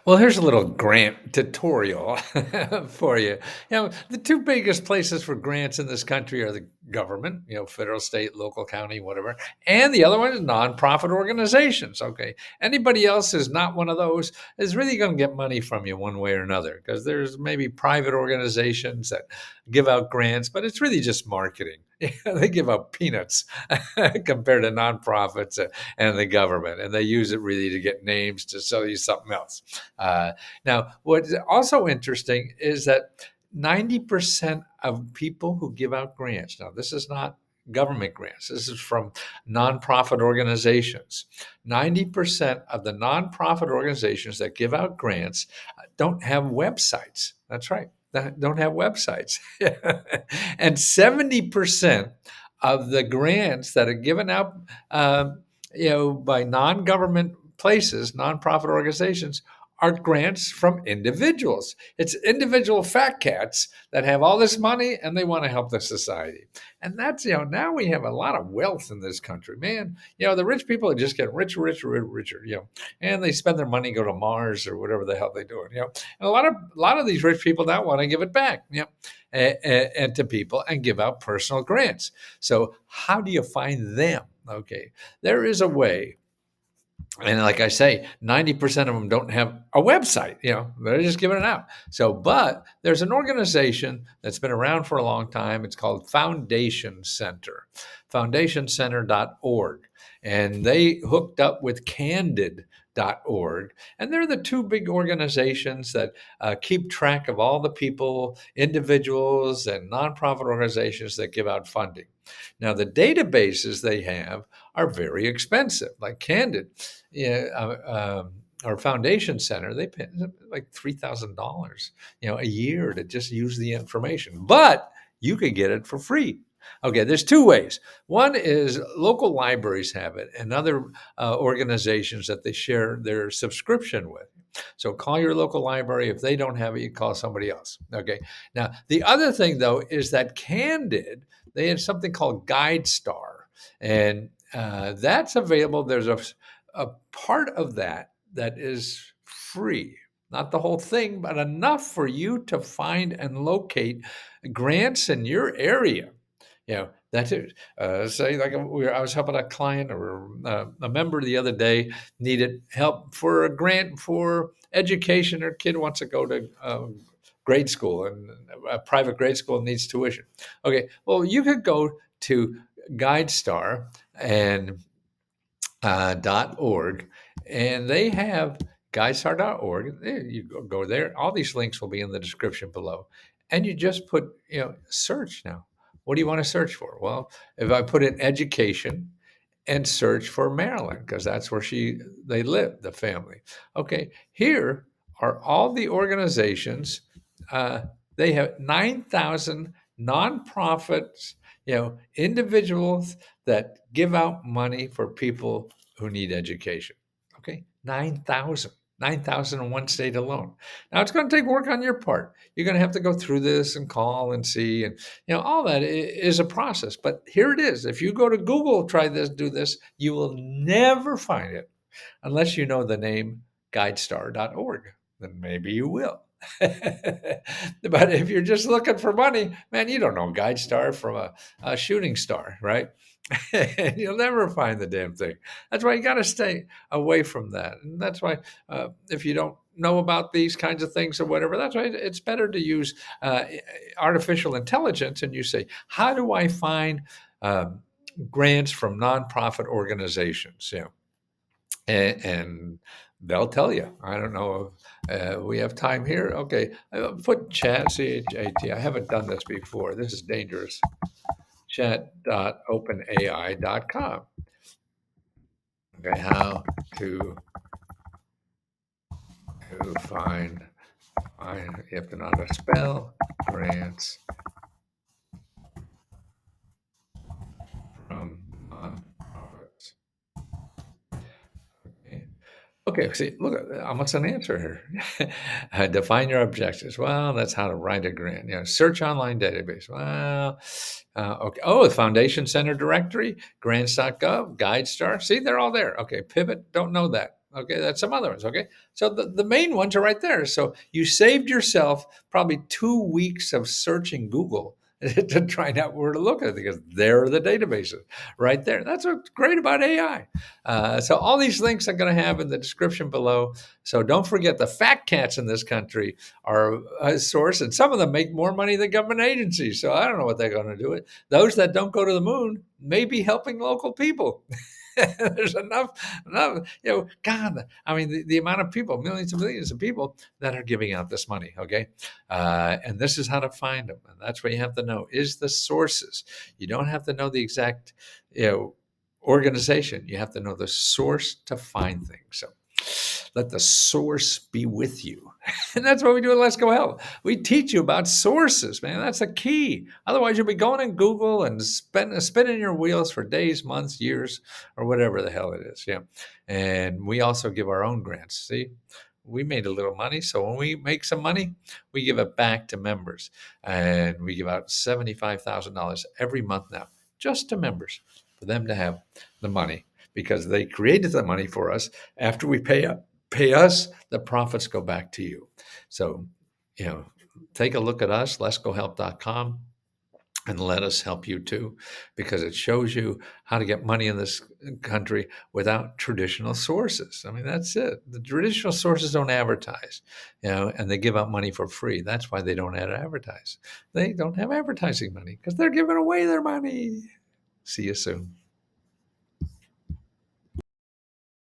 Well, here's a little grant tutorial for you. The two biggest places for grants in this country are the government, federal, state, local, county, whatever. And the other one is nonprofit organizations. Okay. Anybody else is not one of those is really going to get money from you one way or another because there's maybe private organizations that give out grants, but it's really just marketing. They give out peanuts compared to nonprofits and the government, and they use it really to get names to sell you something else. Now, what's also interesting is that 90% of people who give out grants, now, this is not government grants, this is from nonprofit organizations. 90% of the nonprofit organizations that give out grants don't have websites. That's right. That don't have websites. And 70% of the grants that are given out by non-government places, nonprofit organizations, are grants from individuals. It's individual fat cats that have all this money and they want to help the society. And that's, now we have a lot of wealth in this country, man. The rich people are just getting richer, richer, richer, and they spend their money, go to Mars or whatever the hell they're doing, And a lot of these rich people now want to give it back, and to people and give out personal grants. So how do you find them? Okay, there is a way, and like I say, 90% of them don't have a website. They're just giving it out. So, but there's an organization that's been around for a long time. It's called Foundation Center, foundationcenter.org. And they hooked up with Candid.org. And they're the two big organizations that keep track of all the people, individuals, and nonprofit organizations that give out funding. Now, the databases they have are very expensive, like Candid. Our foundation center, they pay like $3,000, a year to just use the information. But you could get it for free. Okay, there's two ways. One is local libraries have it, and other organizations that they share their subscription with. So call your local library. If they don't have it, you call somebody else. Okay. Now, the other thing though is that Candid, they have something called GuideStar, and that's available. There's a part of that is free, not the whole thing, but enough for you to find and locate grants in your area. That's it. Say, like I was helping a client or a member the other day needed help for a grant for education. Her kid wants to go to grade school, and a private grade school needs tuition. Okay, well, you could go to GuideStar and .org, and they have guidestar.org. There you go there. All these links will be in the description below, and you just put search now. What do you want to search for? Well, if I put in education and search for Maryland, because that's where they live, the family. Okay, here are all the organizations. They have 9,000 nonprofits, individuals that give out money for people who need education. Okay, 9,000 in one state alone. Now it's going to take work on your part. You're going to have to go through this and call and see, and all that is a process. But here it is. If you go to Google, try this, do this, you will never find it unless you know the name guidestar.org. Then maybe you will. But if you're just looking for money, man, you don't know GuideStar from a shooting star, right? You'll never find the damn thing. That's why you got to stay away from that. And that's why if you don't know about these kinds of things or whatever, that's why it's better to use artificial intelligence. And you say, how do I find grants from nonprofit organizations? And they'll tell you. I don't know if we have time here. Okay, put chat, C-H-A-T. I haven't done this before. This is dangerous. Chat.openai.com. Okay, how to find, you have to know how to spell grants from nonprofits. Okay, see, look, almost an answer here. Define your objectives. Well, that's how to write a grant. Search online database. Well, okay. Oh, the Foundation Center directory, grants.gov, GuideStar. See, they're all there. Okay, pivot. Don't know that. Okay, that's some other ones. Okay, so the main ones are right there. So you saved yourself probably 2 weeks of searching Google to find out where to look at it, because there are the databases right there. That's what's great about AI. So all these links I'm going to have in the description below. So don't forget, the fat cats in this country are a source, and some of them make more money than government agencies. So I don't know what they're going to do. It. Those that don't go to the moon may be helping local people. There's enough, God, I mean, the amount of people, millions and millions of people that are giving out this money. Okay. And this is how to find them. And that's what you have to know is the sources. You don't have to know the exact, organization. You have to know the source to find things. So let the source be with you. And that's what we do at Let's Go Health. We teach you about sources, man. That's the key. Otherwise, you'll be going in Google and spinning your wheels for days, months, years, or whatever the hell it is. Yeah. And we also give our own grants. See, we made a little money. So when we make some money, we give it back to members. And we give out $75,000 every month now, just to members, for them to have the money, because they created the money for us. After we pay us, the profits go back to you. So, take a look at us, letsgohelp.com, and let us help you too, because it shows you how to get money in this country without traditional sources. I mean, that's it. The traditional sources don't advertise, and they give out money for free. That's why they don't advertise. They don't have advertising money because they're giving away their money. See you soon.